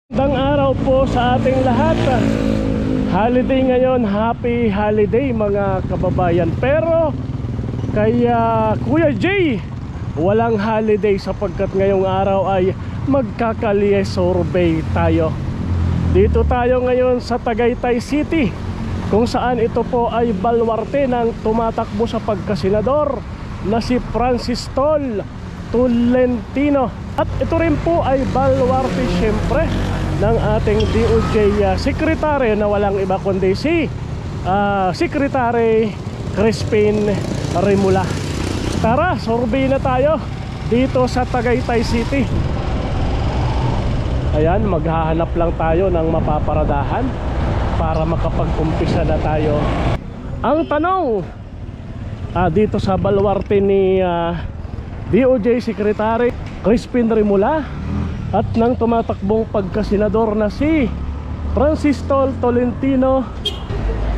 Magandang araw po sa ating lahat. Holiday ngayon, happy holiday mga kababayan. Pero kay Kuya Jay, walang holiday sapagkat ngayong araw ay magkakaliye survey tayo. Dito tayo ngayon sa Tagaytay City, kung saan ito po ay baluarte ng tumatakbo sa pagkasenador na si Francis Tolentino. At ito rin po ay baluarte syempre ng ating DOJ Secretary na walang iba kundi si Secretary Crispin Rimula. Tara, survey na tayo dito sa Tagaytay City. Ayan, maghahanap lang tayo ng mapaparadahan para makapag-umpisa na tayo. Ang tanong dito sa baluarte ni DOJ Secretary Crispin Rimula at ng tumatakbong pagkasenador na si Francis Tolentino,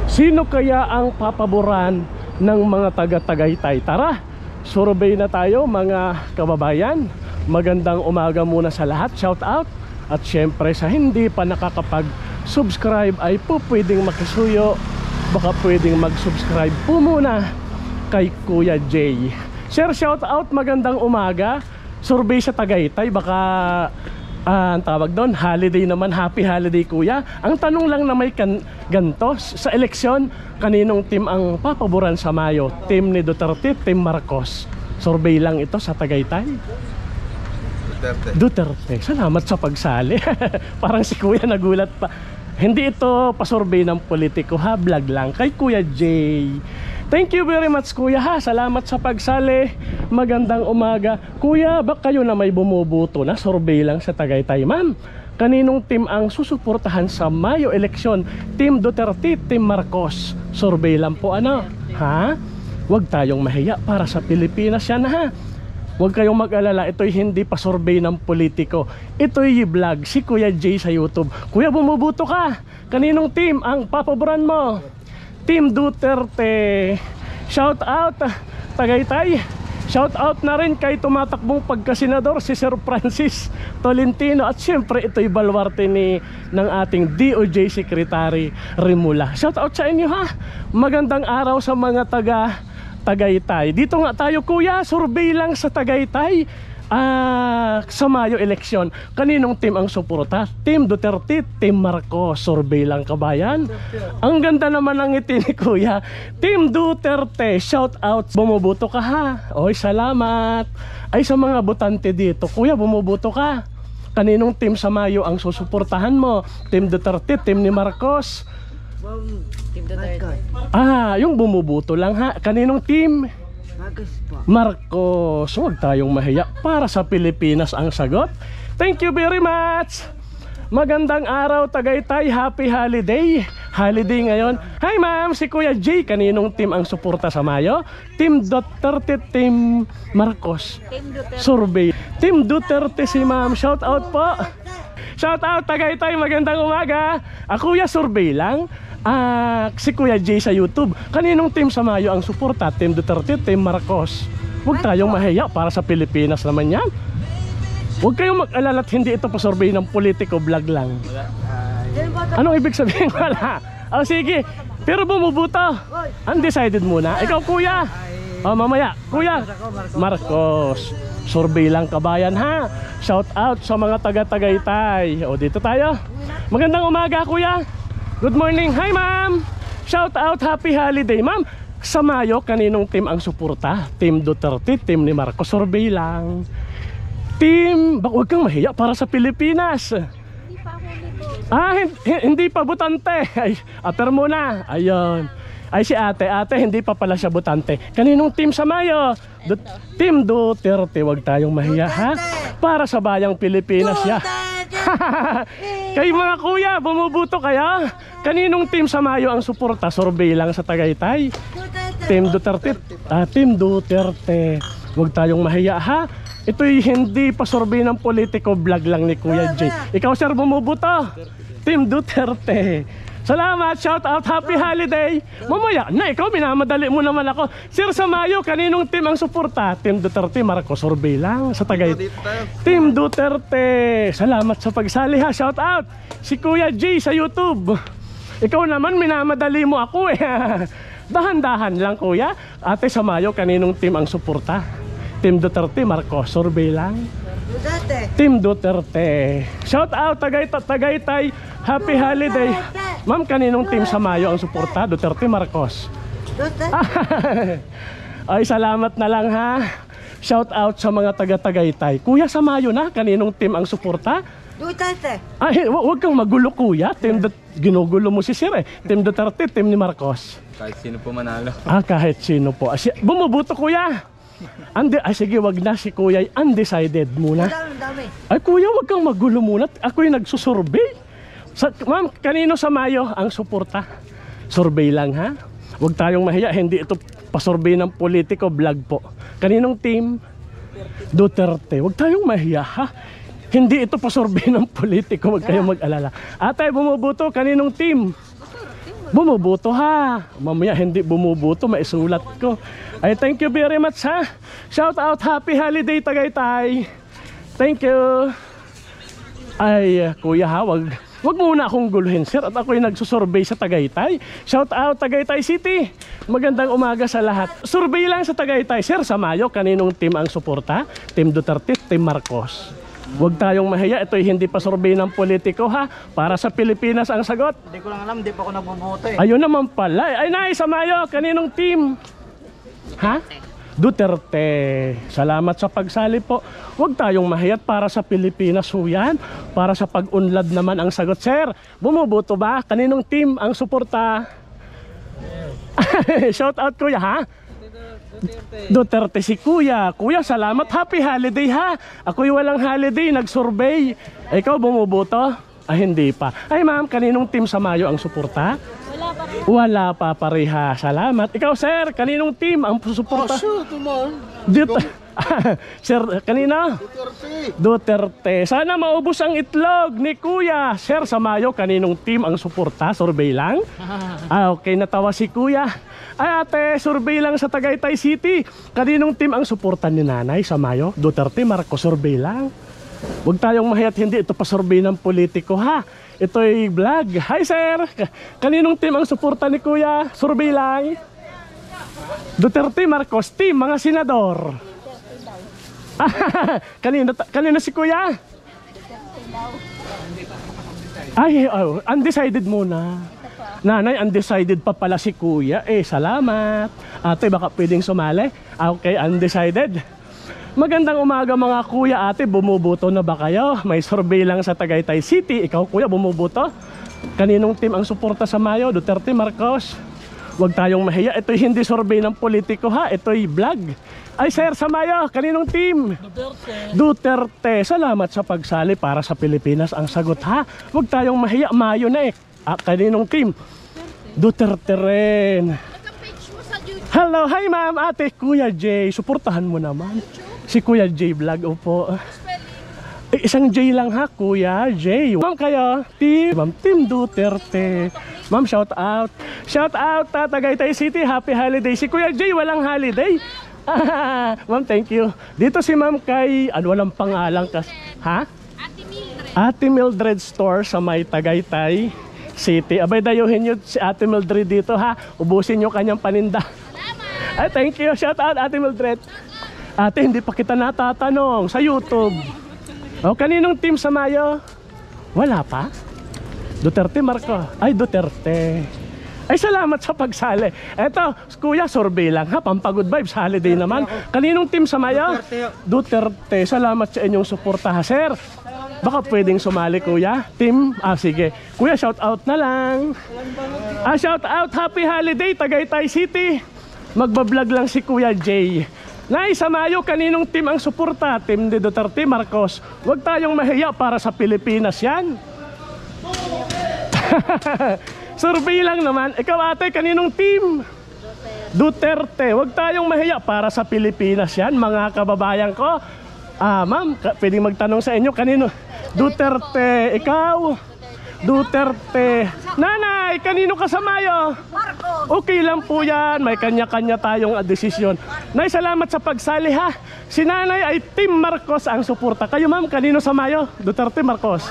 sino kaya ang papaboran ng mga taga-Tagaytay? Tara, survey na tayo mga kababayan. Magandang umaga muna sa lahat, shout out. At syempre sa hindi pa nakakapag-subscribe ay po pwedeng makisuyo, baka pwedeng mag-subscribe po muna kay Kuya Jay. Share shout out, magandang umaga. Survey sa Tagaytay, baka ang tawag doon, holiday naman, happy holiday kuya. Ang tanong lang na may ganto, sa eleksyon, kaninong team ang papaboran sa Mayo? Team ni Duterte, team Marcos? Survey lang ito sa Tagaytay. Duterte. Salamat sa pagsali. Parang si kuya nagulat pa. Hindi ito pasurvey ng politiko ha, vlog lang kay Kuya Jay. Thank you very much kuya ha, salamat sa pagsali. Magandang umaga. Kuya, bak kayo na may bumubuto na survey lang sa Tagaytay? Ma'am, kaninong team ang susuportahan sa Mayo eleksyon? Team Duterte, team Marcos? Survey lang po ano? Ha? Huwag tayong mahiya, para sa Pilipinas yan ha. Huwag kayong mag-alala, ito'y hindi pa survey ng politiko. Ito'y vlog, si Kuya Jay sa YouTube. Kuya, bumubuto ka. Kaninong team ang papaboran mo? Team Duterte. Shout out Tagaytay. Shout out na rin kay tumatakbong pagkasenador si Sir Francis Tolentino. At syempre ito'y baluarte ng ating DOJ Secretary Rimula. Shout out sa inyo ha. Magandang araw sa mga Tagaytay. Dito nga tayo kuya, survey lang sa Tagaytay. Sa Mayo eleksyon, kaninong team ang suporta? Team Duterte, team Marcos? Survey lang kabayan. Ang ganda naman ng ngiti ni kuya. Team Duterte, shout out. Bumubuto ka ha. Oy, salamat. Ay, sa mga botante dito, kuya, bumubuto ka. Kaninong team sa Mayo ang susuportahan mo? Team Duterte, team ni Marcos? Team Duterte. Yung bumubuto lang ha. Kaninong team? Marcos. Huwag tayong mahiya, para sa Pilipinas ang sagot. Thank you very much. Magandang araw Tagaytay, happy holiday. Holiday ngayon. Hi ma'am, si Kuya Jay, kaninong team ang suporta sa Mayo? Team Duterte, team Marcos? Team Duterte. Survey. Team Duterte si ma'am. Shout out po. Shout out Tagaytay, magandang umaga. Kuya, survey lang. Si Kuya Jay sa YouTube, kaninong team sa Mayo ang suporta? Team Duterte, team Marcos? Huwag tayong mahiya, para sa Pilipinas naman yan. Huwag kayong mag-alala at hindi ito pa survey ng politiko, vlog lang. Anong ibig sabihin? Wala. Sige, pero bumubuto. Undecided muna. Ikaw kuya? Mamaya, kuya? Marcos. Survey lang kabayan ha. Shout out sa mga taga-Tagaytay. Dito tayo. Magandang umaga kuya. Good morning. Hi ma'am. Shout out, happy holiday. Ma'am, sa Mayo, kaninong team ang suporta? Team Duterte, team ni Marcos? Survey lang. Team, huwag kang mahiya, para sa Pilipinas. Hindi pa butante. Pero muna. Ayun. Si ate, hindi pa pala siya butante. Kaninong team sa Mayo? Team Duterte. Huwag tayong mahiya ha, para sa bayang Pilipinas ya. Kayo mga kuya, bumubuto kaya? Kaninong team sa Mayo ang suporta? Survey lang sa Tagaytay. Team Duterte. Team Duterte. Huwag tayong mahiya ha. Ito'y hindi pa survey ng politiko, vlog lang ni Kuya Jay. Ikaw sir, bumubuto? Team Duterte. Salamat, shout out, happy holiday. Mamaya na, ikaw minamadali mo naman ako. Sir Samayo, kaninong team ang suporta? Team Duterte, Marcos, Sorbay lang sa Tagaytay. Team Duterte. Salamat sa pagsali ha, shout out. Si Kuya J sa YouTube. Ikaw naman minamadali mo ako eh. Dahan-dahan lang kuya. Ate Samayo, kaninong team ang suporta? Team Duterte, Marcos, Sorbay lang. Duterte. Team Duterte. Shout out Tagaytay, happy holiday. Ma'am, kaninong team Samayo ang suporta? Duterte, Marcos. Duterte. Ay, salamat na lang ha. Shout out sa mga taga-Tagaytay. Kuya Samayo na, kaninong team ang suporta? Duterte. Ay, wag kang magulo kuya. Ginugulo mo si Sir eh. Team Duterte, team ni Marcos. Kahit sino po manalo. Kahit sino po. Bumubuto kuya. Sige, wag na si kuya. Undecided muna. Ang dami. Ay kuya, wag kang magulo muna. Ako'y nagsusurvey. Ma'am, kanino Samayo ang suporta? Survey lang ha. Wag tayong mahiya. Hindi ito pasurvey ng politiko, vlog po. Kaninong team? Duterte. Wag tayong mahiya ha. Hindi ito pasurvey ng politiko. Wag kayong mag-alala. Ate, bumubuto. Kaninong team? Bumubuto ha. Mamaya hindi bumubuto, maisulat ko. Ay, thank you very much ha. Shout out, happy holiday Tagaytay. Thank you. Ay, kuya ha, wag muna akong guluhin sir. At ako'y nagsusurvey sa Tagaytay. Shout out Tagaytay City. Magandang umaga sa lahat. Survey lang sa Tagaytay. Sir Samayo, kaninong team ang suporta? Team Duterte, Team Marcos. Huwag tayong mahiya, ito'y hindi pa survey ng politiko ha. Para sa Pilipinas ang sagot. Hindi ko lang alam, hindi pa ako nagbubuto eh. Ayun naman pala. Ay, Nay Samayo, kaninong team? Ha? Duterte. Salamat sa pagsali po. Huwag tayong mahiyat para sa Pilipinas ho yan. Para sa pag-unlad naman ang sagot. Sir, bumubuto ba? Kaninong team ang suporta? Shout out kuya ha? Duterte si kuya. Kuya, salamat. Happy holiday ha. Ako'y walang holiday, nag-survey. Ikaw bumuboto? Hindi pa. Ay ma'am, kaninong team Samayo ang suporta? Wala pa pareha. Salamat. Ikaw sir, kaninong team ang suporta? Sir, kanina? Duterte. Sana maubos ang itlog ni kuya. Sir Samayo, kaninong team ang suporta? Survey lang? Okay, natawa si kuya. Ay ate, survey lang sa Tagaytay City. Kaninong team ang suporta ni nanay Samayo? Duterte, Marcos, survey lang. Huwag tayong mahiyat, hindi ito pa survey ng politiko ha. Ito'y vlog. Hi sir, kaninong team ang suporta ni kuya? Survey lang. Duterte, Marcos, team, mga senador. Kanino si kuya? Ay, undecided muna. Nanay, undecided pa pala si kuya. Salamat. Ate, baka pwedeng sumali? Okay, undecided. Magandang umaga mga kuya, ate. Bumuboto na ba kayo? May survey lang sa Tagaytay City. Ikaw kuya, bumuboto? Kaninong team ang suporta sa Mayo? Duterte, Marcos? Huwag tayong mahiya. Ito'y hindi survey ng politiko ha. Ito'y vlog. Ay sir, sa Mayo, kaninong team? Duterte. Salamat sa pagsali para sa Pilipinas ang sagot ha. Huwag tayong mahiya. Mayo na eh. Kaninong team? Duterte rin. Hello, hi ma'am, ate, Kuya J. Suportahan mo naman. Si Kuya J vlog, opo. Isang J lang ha, Kuya J. Ma'am kayo, Team Duterte. Ma'am, shout out. Shout out, Tagaytay City, happy holiday. Si Kuya J, walang holiday. Ma'am, thank you. Dito si ma'am kay, walang pangalan kas. Ha? Ate Mildred Store sa may Tagaytay City. Abay, dayuhin nyo si Ate Mildred dito ha. Ubusin nyo kanyang paninda. Ay, thank you. Shout out Ate Mildred. Ate, hindi pa kita natatanong sa YouTube. Kaninong team sa Mayo? Wala pa? Duterte, Marco. Ay, Duterte. Ay, salamat sa pagsali. Eto, kuya, survey lang ha. Pampagod vibes, holiday naman. Kaninong team sa Mayo? Duterte. Salamat sa inyong suporta ha, sir. Baka pwedeng sumali kuya. Team, sige. Kuya, shout out na lang. Shout out, happy holiday, Tagaytay City. Magbablog lang si Kuya J. Nay, sa Mayo, kaninong team ang suporta? Team ni Duterte, Marcos. Huwag tayong mahiya para sa Pilipinas yan. Survey lang naman. Ikaw ate, kaninong team? Duterte. Huwag tayong mahiya para sa Pilipinas yan, mga kababayan ko. Ma'am, pwedeng magtanong sa inyo, kanino? Duterte. Ikaw? Duterte. Nanay, kanino ka sa Mayo? Marcos. Okay lang po yan. May kanya-kanya tayong desisyon. Nay, salamat sa pagsali ha. Si nanay ay Team Marcos ang suporta. Kayo ma'am, kanino sa Mayo? Duterte, Marcos?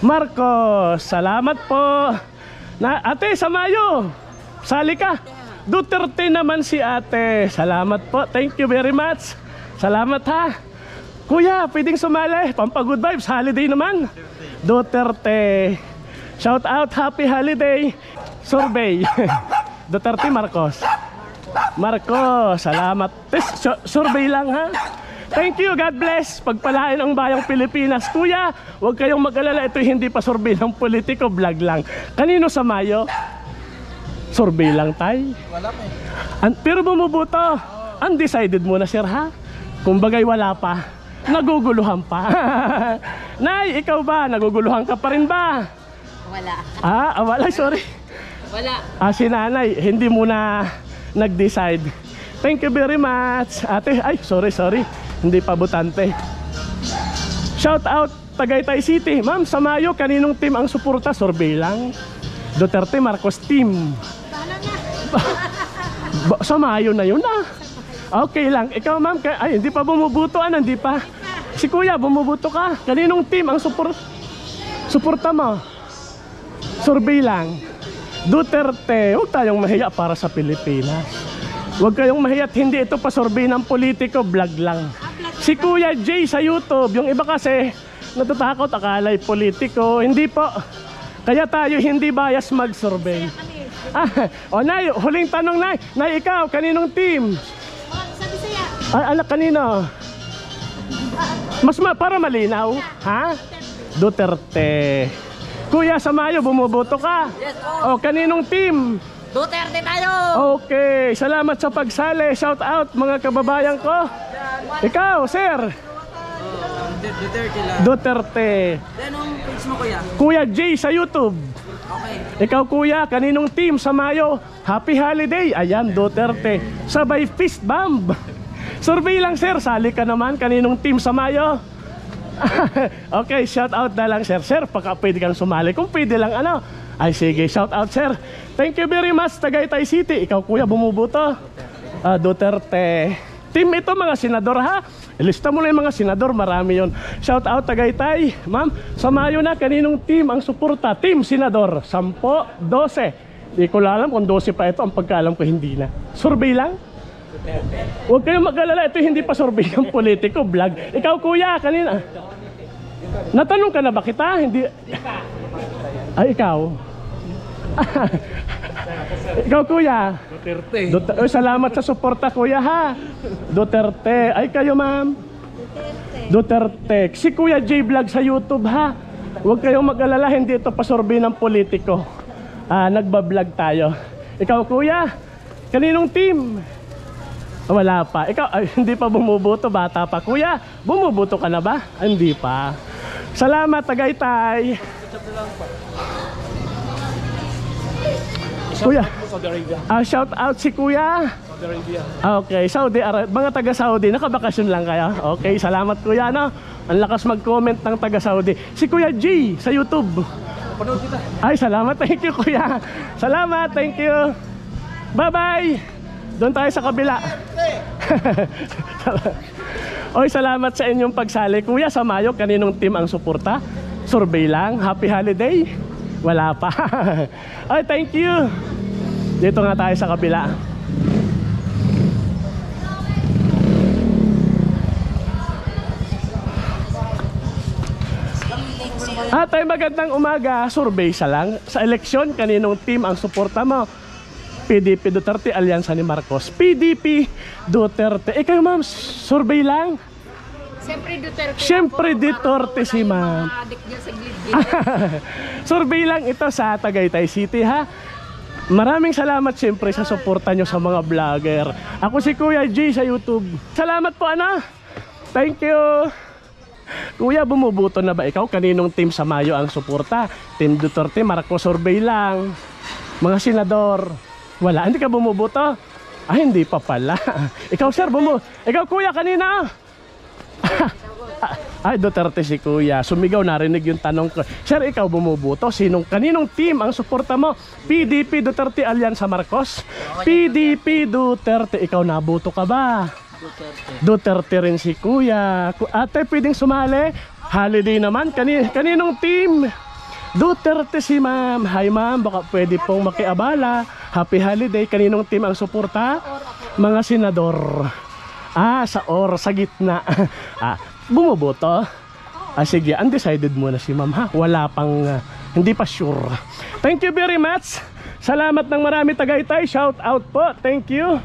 Marcos, salamat po. Ate, sa Mayo, sali ka. Duterte naman si ate. Salamat po. Thank you very much. Salamat ha. Kuya, pwedeng sumali. Pampagood vibes. Holiday naman. Duterte. Shout out. Happy holiday. Survey. Duterte, Marcos. Marcos, salamat. Survey lang ha. Thank you. God bless. Pagpalain ang bayang Pilipinas. Kuya, huwag kayong mag-alala. Ito hindi pa survey ng politiko. Vlog lang. Kanino sa Mayo? Survey lang tay. Wala pa Pero bumubuto. Undecided muna sir ha. Kumbagay wala pa. Naguguluhan pa. Nay, ikaw ba? Naguguluhan ka pa rin ba? Wala. Wala, sorry. Wala. Si nanay, hindi muna nag-decide. Thank you very much. Ate, sorry. Hindi pa butante. Shout out Tagaytay City. Ma'am, sa Mayo, kaninong team ang suporta? Survey lang. Duterte, Marcos team. Sa Mayo na yun Okay lang. Ikaw ma'am, hindi pa bumubuto hindi pa. Si kuya, bumubuto ka. Kaninong team ang suporta mo? Survey lang. Duterte. Huwag tayong mahiya para sa Pilipinas. Huwag kayong mahiya at hindi ito pa survey ng politiko. Vlog lang. Si Kuya Jay sa YouTube. Yung iba kasi natatakot, akala'y politiko. Hindi po. Kaya tayo hindi bias mag-survey. Nay, huling tanong Nay. Nay, ikaw, kaninong team? Anak, kanino? Para malinaw. Ha? Duterte. Kuya, sa Mayo, bumuboto ka? Yes po. Kaninong team? Duterte tayo. Okay, salamat sa pagsali. Shout out mga kababayan ko. Ikaw, sir? Duterte lang. Duterte. Anong page mo kuya? Kuya Jay sa YouTube. Okay. Ikaw kuya, kaninong team sa Mayo? Happy holiday. Ayan, Duterte. Sabay fist bump. Survey lang sir, sali ka naman. Kaninong team sa Mayo? Okay, shout out na lang sir. Sir, baka pwede kang sumali. Kung pwede lang sige, shout out sir. Thank you very much Tagaytay City. Ikaw kuya, bumubuto? Duterte. Team ito mga senador ha. Ilista mo na yung mga senador, marami yon. Shout out Tagaytay. Ma'am, sa Mayo na, kaninong team ang suporta? Team senador, 10, 12. Di ko alam kung 12 pa ito. Ang pagkaalam ko hindi na. Survey lang? Huwag kayong mag-alala. Ito hindi pa survey ng politiko. Vlog. Ikaw kuya, kanina. Natanong ka na ba kita? Hindi. Ikaw. Ikaw kuya. Duterte. Salamat sa suporta kuya ha. Duterte. Kayo ma'am. Duterte. Si Kuya J Vlog sa YouTube ha. Huwag kayong mag-alala, hindi ito pasurvey ng politiko. Nagbablog tayo. Ikaw kuya, kaninong team? Wala pa. Ikaw, hindi pa bumubuto, bata pa. Kuya, bumubuto ka na ba? Hindi pa. Salamat Tagaytay. Kuya, shout out si Kuya. Saudi Arabia. Okay, Saudi Arabia. Mga taga Saudi, nakabakasyon lang kaya. Okay, salamat Kuya no. Ang lakas mag-comment ng taga Saudi. Si Kuya G sa YouTube. Panood kita. Salamat. Thank you Kuya. Salamat, thank you. Bye-bye. Doon tayo sa kabila. Salamat sa inyong pagsali. Kuya, sa Mayo, kaninong team ang suporta? Survey lang. Happy holiday? Wala pa. Thank you. Dito nga tayo sa kabila. Magandang umaga. Survey sa lang. Sa eleksyon, kaninong team ang suporta mo? PDP Duterte, alyansa ni Marcos. PDP Duterte. Kayo ma'am, survey lang? Siyempre Duterte si ma'am. Survey lang ito sa Tagaytay City ha. Maraming salamat siyempre sa suporta nyo sa mga vlogger. Ako si Kuya G sa YouTube. Salamat po Thank you. Kuya, bumubuto na ba ikaw? Kaninong team sa Mayo ang suporta? Team Duterte, Marcos, survey lang. Mga senador. Wala, hindi ka bumubuto? Hindi pa pala. Ikaw sir, ikaw kuya kanina. Ay, Duterte si Kuya. Sumigaw, narinig yung tanong ko. Sir, ikaw bumubuto. Kaninong team ang suporta mo? PDP Duterte Alyansa Marcos? PDP Duterte. Ikaw nabuto ka ba? Duterte rin si Kuya. Ate, pwedeng sumali? Holiday naman. Kaninong team? Duterte si Ma'am. Hi Ma'am, baka pwede pong makiabala. Happy holiday. Kaninong team ang suporta? Mga senador. Sa gitna. Bumuboto? Sige, undecided muna si Ma'am ha. Wala pang, hindi pa sure. Thank you very much. Salamat ng marami Tagaytay. Shout out po. Thank you.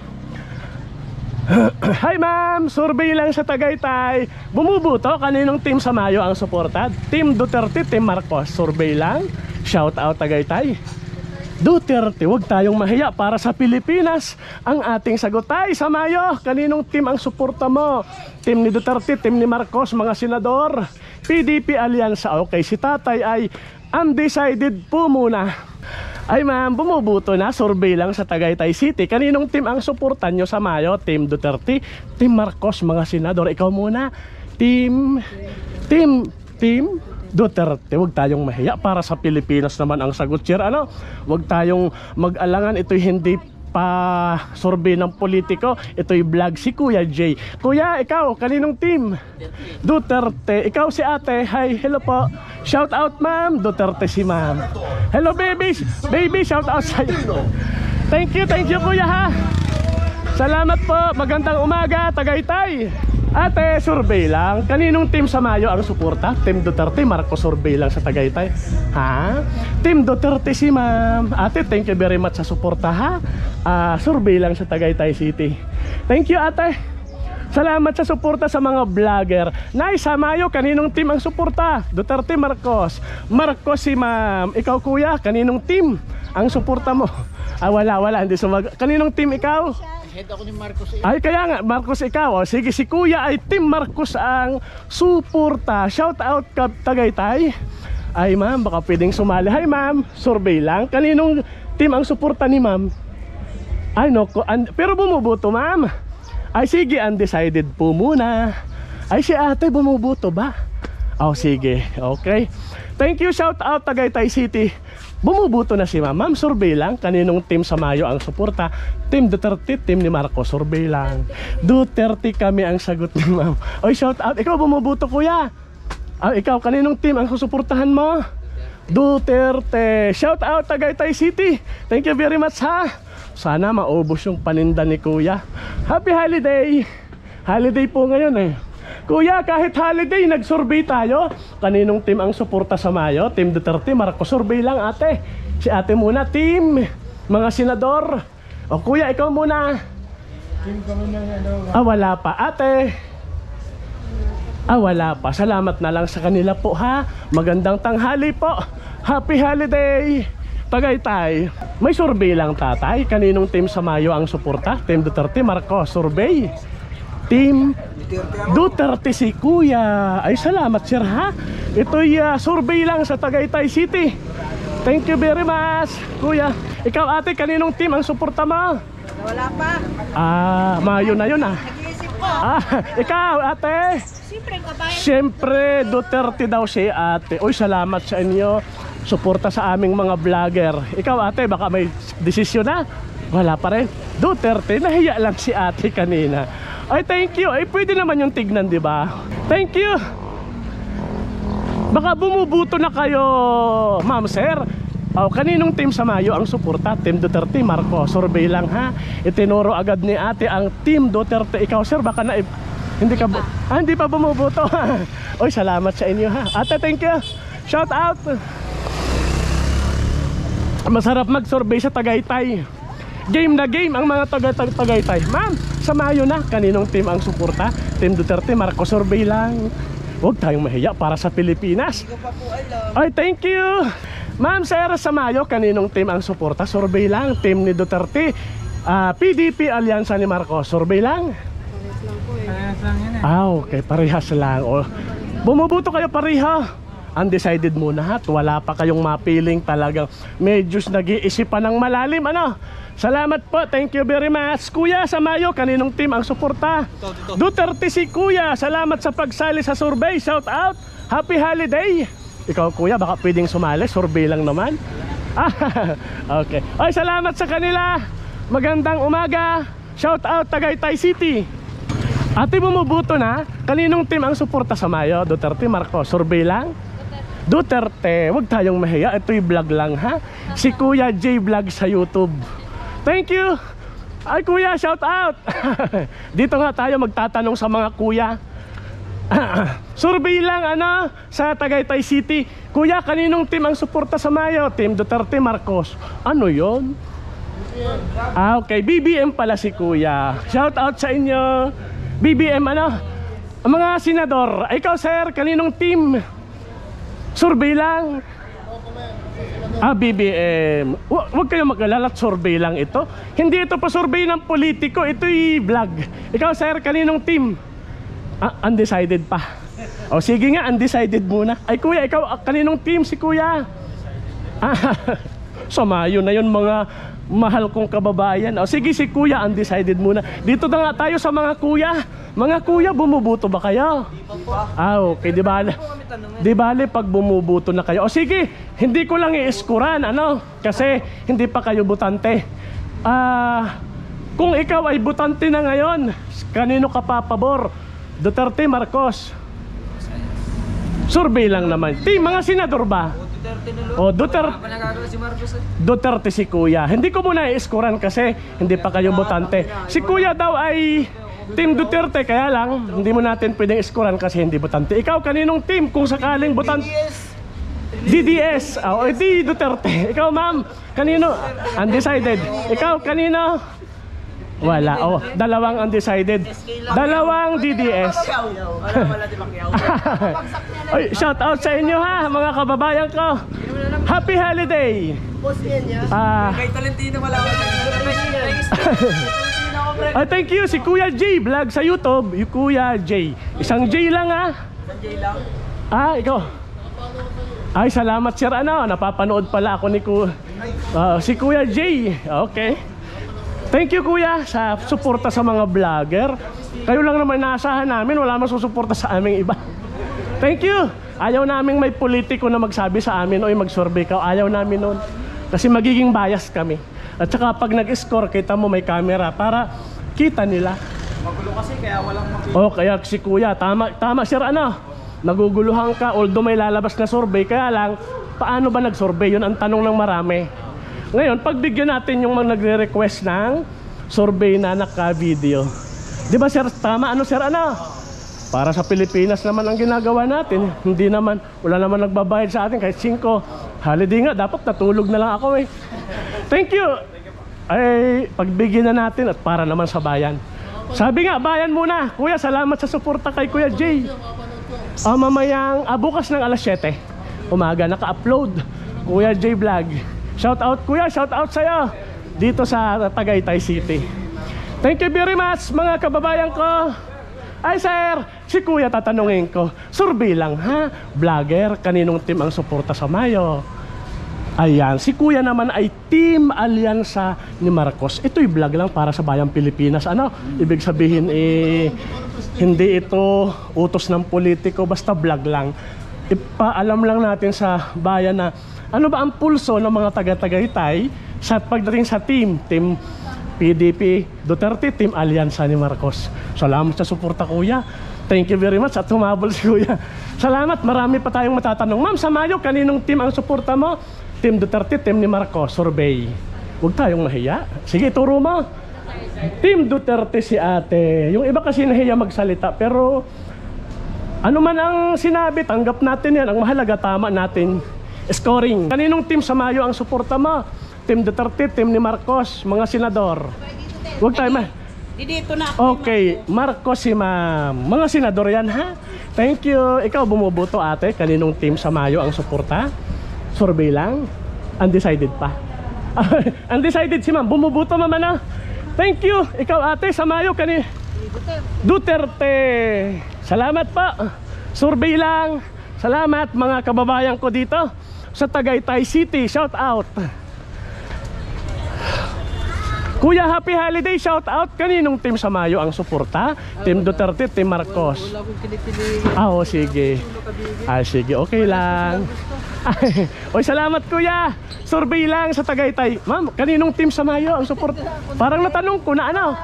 Hi Ma'am, survey lang sa Tagaytay. Bumuboto, kaninong team sa Mayo ang suporta? Team Duterte, Team Marcos. Survey lang. Shout out Tagaytay. Duterte, huwag tayong mahiya para sa Pilipinas. Ang ating sagot ay sa Mayo. Kaninong team ang suporta mo? Team ni Duterte, team ni Marcos, mga senador. PDP Alyansa. Okay, si tatay ay undecided po muna. Ay ma'am, bumubuto na. Survey lang sa Tagaytay City. Kaninong team ang suportan nyo sa Mayo? Team Duterte, team Marcos, mga senador. Ikaw muna. Team Duterte. Huwag tayong mahiya para sa Pilipinas naman ang sagot, sir. Huwag tayong mag-alangan. Ito'y hindi pa survey ng politiko. Ito'y vlog si Kuya Jay. Kuya, ikaw, kaninong team? Duterte. Ikaw si ate. Hi, hello po. Shout out ma'am. Duterte si ma'am. Hello babies. Baby, shout out sa'yo. Thank you kuya ha. Salamat po. Magandang umaga, Tagaytay. Ate, survey lang. Kaninong team sa Mayo ang suporta? Team Duterte, Marcos, survey lang sa Tagaytay. Ha? Team Duterte si ma'am. Ate, thank you very much sa suporta ha. Survey lang sa Tagaytay City. Thank you ate. Salamat sa suporta sa mga vlogger. Nice, sa Mayo, kaninong team ang suporta? Duterte, Marcos. Marcos si ma'am. Ikaw kuya, kaninong team ang suporta mo? Wala, hindi kaninong team ikaw? Head ako ni Marcos. Ay kaya nga, Marcos ikaw. Sige, si Kuya ay Team Marcos ang suporta. Shout out ka Tagaytay. Ay ma'am, baka pwedeng sumali. Hi ma'am, survey lang. Kaninong team ang suporta ni ma'am? Ay no, pero bumuboto ma'am. Ay sige, undecided po muna. Ay si ate bumuboto ba? Sige, okay. Thank you, shout out Tagaytay City. Bumuboto na si ma'am. Ma'am, survey lang. Kaninong team sa Mayo ang suporta? Team Duterte, team ni Marcos. Survey lang. Duterte kami ang sagot ni ma'am. Oy, shout out. Ikaw bumuboto kuya. Ikaw, kaninong team ang susuportahan mo? Duterte. Shout out Tagaytay City. Thank you very much ha. Sana maubos yung paninda ni kuya. Happy holiday. Holiday po ngayon eh. Kuya, kahit holiday, nag-survey tayo. Kaninong team ang suporta sa Mayo? Team Duterte, Marcos. Survey lang ate. Si ate muna, team mga senador. Kuya, ikaw muna. Team kami ng wala pa ate. Wala pa. Salamat na lang sa kanila po ha. Magandang tanghali po. Happy holiday Tagaytay. May survey lang tatay. Kaninong team sa Mayo ang suporta? Team Duterte, Marcos. Survey. Team Duterte si kuya. Ay salamat sir ha. Ito'y survey lang sa Tagaytay City. Thank you very much kuya. Ikaw ate, kaninong team ang suporta mo? Wala pa. Mayo na yun Nag-iisip ko. Ikaw ate? Siyempre, kabayan. Siyempre Duterte daw si ate. Uy, salamat sa inyo. Suporta sa aming mga vlogger. Ikaw ate, baka may desisyon na? Wala pa rin. Duterte, nahiya lang si ate kanina. Ay, thank you. Ay, pwede naman yung tignan, di ba? Thank you. Baka bumubuto na kayo, ma'am, sir. Kaninong team sa Mayo ang suporta? Team Duterte, Marcos. Survey lang ha. Itinuro agad ni ate ang Team Duterte. Ikaw, sir, baka na hindi ka hindi pa bumubuto. Oy, salamat sa inyo ha. Ate, thank you. Shout out. Masarap mag-survey sa Tagaytay. Game na game ang mga Tagaytay. Ma'am, sa Mayo na, kaninong team ang suporta? Team Duterte, Marcos. Survey lang. Huwag tayong mahiya para sa Pilipinas. Hindi ko pa po alam. Ay, thank you. Ma'am, sir, sa Mayo, kaninong team ang suporta? Survey lang. Team ni Duterte, PDP, Alyansa ni Marcos. Survey lang. Parehas lang yan eh. Okay, parehas lang. Bumubuto kayo pareha. undecided muna ha. Wala pa kayong mapiling, talagang medyo nag-iisipan ng malalim. Ano? Salamat po, thank you very much. Kuya, sa Mayo, kaninong team ang suporta? Duterte si Kuya, salamat sa pagsali sa survey. Shout out, happy holiday. Ikaw Kuya, baka pwedeng sumali, survey lang naman. Okay. Ay, salamat sa kanila. Magandang umaga. Shout out Tagaytay City. Ate, bumubuto na. Kaninong team ang suporta sa Mayo? Duterte, Marcos, survey lang? Duterte, wag tayong mahiya. Ito'y vlog lang ha. Si Kuya J Vlog sa YouTube. Thank you. Ay Kuya, shout out. Dito nga tayo magtatanong sa mga kuya. Survey lang ano sa Tagaytay City. Kuya, kaninong team ang suporta sa Mayo? Team Duterte, Marcos. Ano yon? Okay, BBM pala si Kuya. Shout out sa inyo. BBM ano? Ang mga senador. Ikaw sir, kaninong team? Survey lang. BBM. Huwag kayong mag-alala, survey lang ito. Hindi ito pa survey ng politiko, ito'y vlog. Ikaw sir, kaninong team? Undecided pa. O sige nga, undecided muna. Ay Kuya, ikaw kaninong team si Kuya? Sa Mayo na yun mga mahal kong kababayan. O sige, si Kuya undecided muna. Dito na nga tayo sa mga kuya. Mga kuya, bumubuto ba kayo? Okay, di bale pag bumubuto na kayo. O sige, hindi ko lang i-iskuran ano, kasi hindi pa kayo butante. Kung ikaw ay butante na ngayon, kanino ka papabor? Duterte, Marcos? Survey lang naman. Mga senador ba? O Duterte. Duterte si Kuya. Hindi ko muna i-iskuran kasi hindi pa kayo butante. Si Kuya daw ay Team Duterte, kaya lang hindi mo natin pwedeng iskuran kasi hindi butante. Ikaw kaninong team kung sakaling butante? DDS. Di Duterte. Ikaw ma'am, kanino? Undecided. Ikaw kanino? Wala. Dalawang undecided. Dalawang DDS. Oy, shout out sa inyo ha, mga kababayan ko. Happy holiday. Kay Tolentino wala ko. Thank you si Kuya J Vlog sa YouTube. Yung Kuya J. Isang J lang ha. Isang J lang. Ikaw. Ay, salamat sir. Ano, napapanood pala ako ni si Kuya J. Okay. Thank you Kuya sa suporta sa mga vlogger. Kayo lang naman naasahan namin, wala mang susuporta sa aming iba. Thank you. Ayaw naming may politiko na magsabi sa amin, oy mag-survey ka. Ayaw namin noon. Kasi magiging bias kami. At saka pag nag-score, kita mo may camera para kita nila. Magulo kasi kaya walang makita. Kaya si Kuya, tama sir ano. Naguguluhan ka, although may lalabas na survey, kaya lang paano ba nag-survey? Yun ang tanong ng marami. Ngayon, pagbigyan natin yung mga nagre-request ng survey na naka-video. Di ba sir, tama ano sir ano? Para sa Pilipinas naman ang ginagawa natin. Hindi naman, wala naman nagbabayad sa atin kahit 5. Holiday nga, dapat natulog na lang ako eh. Thank you. Ay, pagbigyan na natin at para naman sa bayan. Sabi nga, bayan muna. Kuya, salamat sa suporta kay Kuya J. Mamayang bukas ng alas 7 umaga naka-upload Kuya J Vlog. Shout out Kuya, shout out sa'yo dito sa Tagaytay City. Thank you very much mga kababayan ko. Ay sir, si Kuya tatanungin ko, survey lang ha, vlogger, kaninong team ang suporta sa Mayo? Ayan, si Kuya naman ay Team Alyansa ni Marcos. Ito'y vlog lang para sa bayang Pilipinas. Ano? Ibig sabihin hindi ito utos ng politiko, basta vlog lang. Ipaalam lang natin sa bayan na ano ba ang pulso ng mga taga-Tagaytay sa pagdating sa Team PDP Duterte, Team Alyansa ni Marcos. Salamat sa suporta Kuya. Thank you very much at humabol si Kuya. Salamat, marami pa tayong matatanong. Ma'am, sa Mayo, kaninong team ang suporta mo? Team Duterte, Team ni Marcos, survey. Huwag tayong mahiya. Sige, turo mo. Team Duterte si ate. Yung iba kasi nahiya magsalita, pero ano man ang sinabi, tanggap natin yan. Ang mahalaga, tama natin. Scoring. Kaninong team sa Mayo ang suporta mo? Team Duterte, Team ni Marcos, mga senador. Huwag tayo Dito na ako. Okay, Marcos si ma'am. Mga senador yan ha. Thank you. Ikaw bumuboto ate, kaninong team sa Mayo ang suporta? Survey lang? Undecided pa. Undecided si ma'am. Bumuboto ma'am na. Thank you. Ikaw ate sa Mayo Duterte. Salamat pa. Survey lang. Salamat mga kababayan ko dito sa Tagaytay City. Shout out. Kuya, happy holiday. Shout out. Kaninong team sa Mayo ang suporta? Team Duterte, Team Marcos? Wala akong pinipili. Oo, sige. Sige, okay lang. Oy, salamat kuya. Survey lang sa Tagaytay. Ma'am, kaninong team sa Mayo ang support? Parang natanong ko na ano.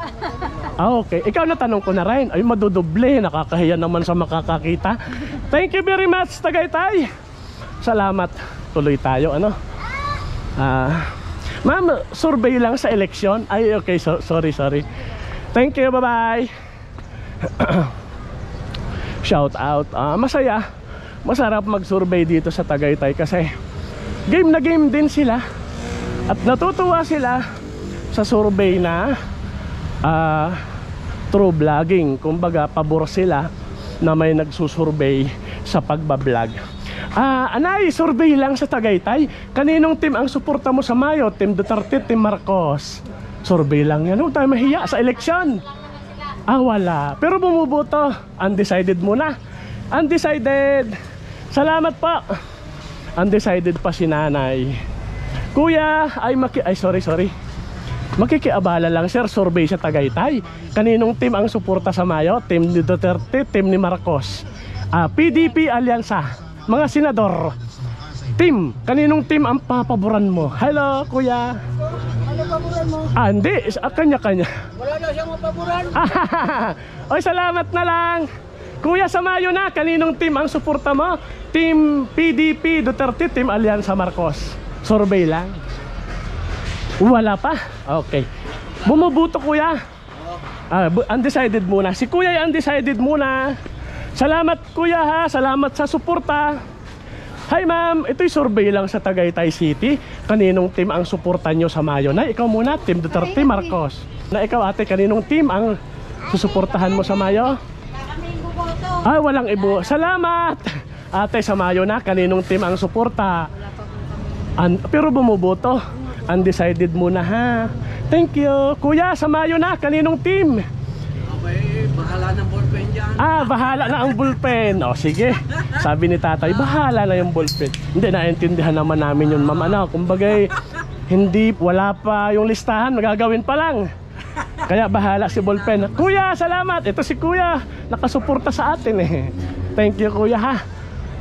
Okay. Ikaw natanong ko na rin. Ay, madudoble. Nakakahiya naman sa makakakita. Thank you very much, Tagaytay. Salamat. Tuloy tayo, ano? Ma'am, survey lang sa eleksyon. Ay, okay. Sorry. Thank you. Bye-bye. Shout out. Masaya. Masarap mag-survey dito sa Tagaytay kasi game na game din sila at natutuwa sila sa survey na true vlogging. Kumbaga pabor sila na may nagsusurvey sa pagbablog. Anay, survey lang sa Tagaytay. Kaninong team ang suporta mo sa Mayo? Team Duterte, Team Marcos? Survey lang yan. Huwag tayo mahiya sa eleksyon. Wala. Pero bumuboto. Undecided muna. Undecided. Salamat po. Undecided pa si nanay. Kuya, sorry. Makikiabala lang sir, survey sa Tagaytay. Kaninong team ang suporta sa Mayo? Team ni Duterte, team ni Marcos? PDP Alyansa. Mga senador. Team, kaninong team ang papaboran mo? Hello, kuya. Ano paboran mo? Hindi, kanya-kanya. Wala na siyang mapaboran. Oy, salamat na lang. Kuya, sa Mayo na, kaninong team ang suporta mo? Team PDP, Duterte, Team Alyansa, Marcos? Survey lang. Wala pa? Okay. Bumubuto kuya. Undecided muna. Si kuya ay undecided muna. Salamat kuya ha. Salamat sa suporta. Hi ma'am, ito'y survey lang sa Tagaytay City. Kaninong team ang suporta nyo sa Mayo na? Ikaw muna, Team Duterte, Marcos. Na ikaw ate, kaninong team ang susuportahan mo sa Mayo? Walang ibo. Salamat! Ate, sa Mayo na, kaninong team ang suporta? Pero bumuboto. Undecided muna ha. Thank you. Kuya, sa Mayo na, kaninong team? Okay, bahala ng ballpen dyan. Bahala na ang bullpen. O sige, sabi ni tatay, bahala na yung bullpen. Hindi, naintindihan naman namin yun ma'am. Kumbagay, wala pa yung listahan, magagawin pa lang. Kaya bahala si bullpen. Kuya, salamat. Ito si kuya, nakasuporta sa atin eh. Thank you kuya ha.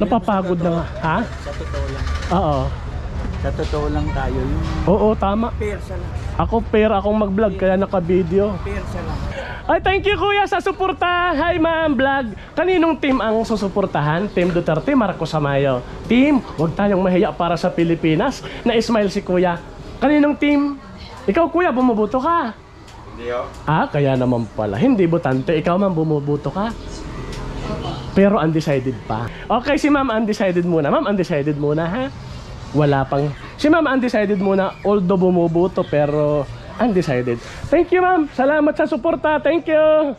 Napapagod na nga. Ha? Sa totoo lang. Oo. Sa totoo lang tayo. Yung Oo, tama. persa lang. Ako akong mag-vlog kaya naka-video. Persa lang. Ay, thank you kuya sa suporta. Hi ma'am, vlog. Kaninong team ang susuportahan? Team Duterte, Marcos sa Mayo. Team, huwag tayong mahiya para sa Pilipinas. Na-smile si kuya. Kaninong team? Ikaw kuya, bumubuto ka? Hindi o. Kaya naman pala. Hindi butante. Ikaw ma'am, bumubuto ka? Pero undecided pa. Okay, si ma'am undecided muna. Ma'am, undecided muna ha? Wala pang... Si ma'am undecided muna. Although bumubuto pero undecided. Thank you ma'am. Salamat sa suporta. Thank you.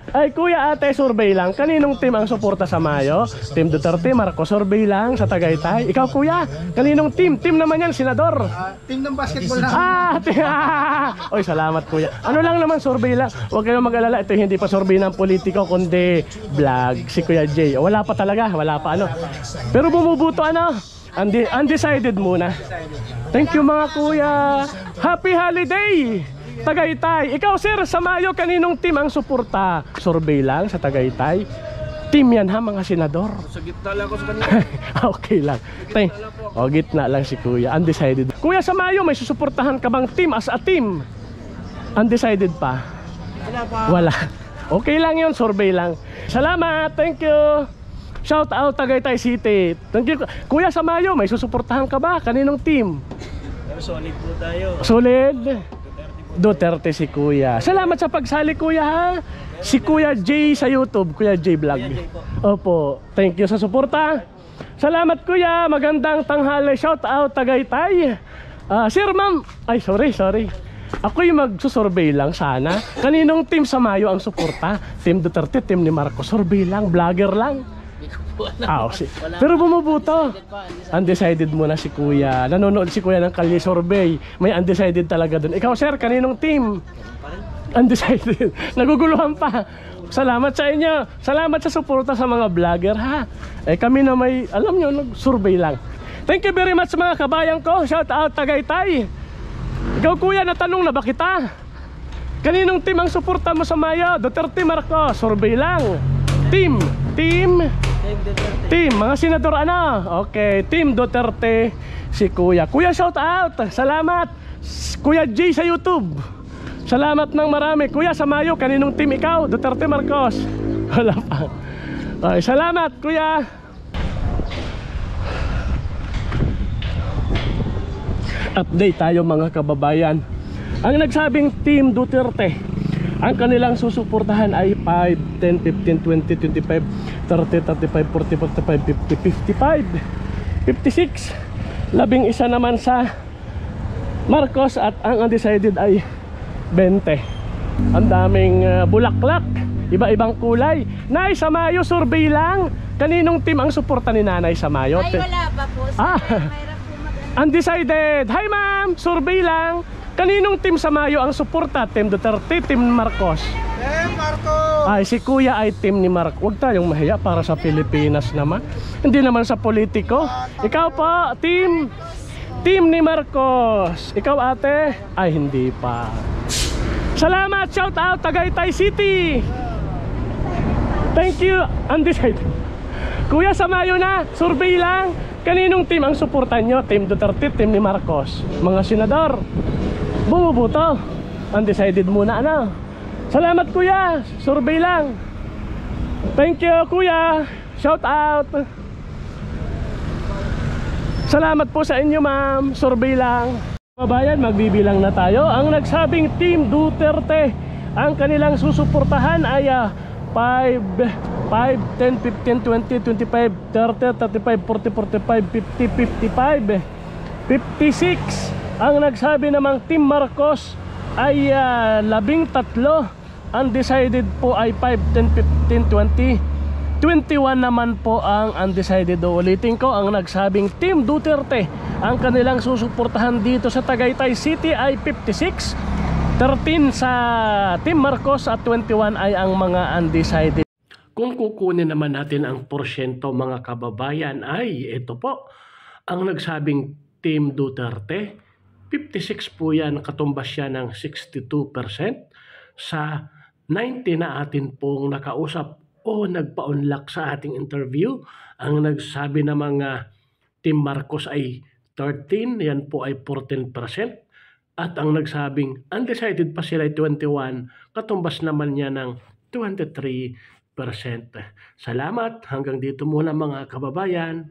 Ay kuya ate, survey lang. Kaninong team ang suporta sa Mayo? Team Duterte, Marcos. Survey lang sa Tagaytay. Ikaw kuya, kaninong team? Team naman yan, senador. Team ng basketball na. Oy, salamat kuya. Ano lang naman, survey lang. Huwag kayong mag-alala. Ito hindi pa survey ng politiko, kundi vlog. Si Kuya Jay. Wala pa talaga. Wala pa ano. Pero bumubuto ano? Undecided muna. Thank you mga kuya. Happy holiday! Tagaytay. Ikaw sir, sa Mayo, kaninong team ang suporta? Survey lang sa Tagaytay. Team yan ha, mga senador. Sa gitna lang ako sa kanila. Okay lang. Gitna lang si kuya. Undecided. Kuya, sa Mayo, may susuportahan ka bang team as a team? Undecided pa? Wala pa. Wala. Okay lang yun, survey lang. Salamat, thank you. Shout out Tagaytay City. Thank you. Kuya, sa Mayo, may susuportahan ka ba? Kaninong team? Solid po tayo. Solid. Duterte si kuya. Salamat sa pagsali kuya ha. Si Kuya Jay sa YouTube, Kuya Jay Vlog. Opo, thank you sa suporta. Salamat kuya, magandang tanghali. Shout out Tagaytay. Sir ma'am, ay sorry. Ako yung magsusurvey lang sana. Kaninong team sa Mayo ang suporta? Team Duterte, team ni Marcos. Survey lang, vlogger lang. Pero bumubuto. Undecided muna si kuya. Nanonood si kuya ng Kalye Survey. May undecided talaga dun. Ikaw sir, kaninong team? Undecided. Naguguluhan pa. Salamat sa inyo. Salamat sa suporta sa mga vlogger ha. Eh kami na may, alam nyo, nag-survey lang. Thank you very much mga kabayan ko. Shout out Tagaytay. Ikaw kuya, natanong na ba kita? Kaninong team ang suporta mo sa Mayo? Duterte, Marcos? Survey lang. Team. Mga senador ano? Okay, Team Duterte si kuya. Kuya, shout out. Salamat. Kuya J sa YouTube. Salamat ng marami. Kuya, sa Mayo, kaninong team ikaw? Duterte, Marcos? Wala pa. Okay, salamat, kuya. Update tayo mga kababayan. Ang nagsabing Team Duterte, ang kanilang susuportahan ay 5, 10, 15, 20, 25, 30, 35, 40, 45, 50, 55, 56. Labing isa naman sa Marcos at ang undecided ay 20. Ang daming bulaklak, iba-ibang kulay. Nay, sa Mayo, survey lang. Kaninong team ang suporta ni Nanay sa Mayo? Ay, wala pa po. Mayroon po Undecided. Hi ma'am, survey lang. Kaninong team sa Mayo ang suporta? Team Duterte, Team Marcos? Marco! Ay, si kuya ay team ni Marcos. Huwag tayong mahiya para sa Pilipinas naman. Hindi naman sa politiko. Ikaw po, team ni Marcos. Ikaw ate? Ay, hindi pa. Salamat, shout out Tagaytay City. Thank you. Undecided. Kuya, sa Mayo na, survey lang. Kaninong team ang suportan nyo? Team Duterte, team ni Marcos? Mga senador, bumubuto. Undecided muna ano. Salamat kuya, survey lang. Thank you kuya, shout out. Salamat po sa inyo ma'am, survey lang. Kababayan, magbibilang na tayo. Ang nagsabing Team Duterte, ang kanilang susuportahan ay 5, 10, 15, 20, 25, 30, 35, 40, 45, 50, 55, 56. Ang nagsabi namang Team Marcos ay 13. Undecided po ay 5, 10, 15, 20, 21 naman po ang undecided. Ulitin ko, ang nagsabing Team Duterte, ang kanilang susuportahan dito sa Tagaytay City ay 56. 13 sa Team Marcos at 21 ay ang mga undecided. Kung kukunin naman natin ang porsyento mga kababayan ay ito po. Ang nagsabing Team Duterte, 56 po yan, katumbas siya ng 62%. Sa 90 na atin pong nakausap o nagpa-unlock sa ating interview, ang nagsabi na mga Team Marcos ay 13, yan po ay 14%. At ang nagsabing undecided pa sila ay 21, katumbas naman niya ng 23%. Salamat, hanggang dito muna mga kababayan.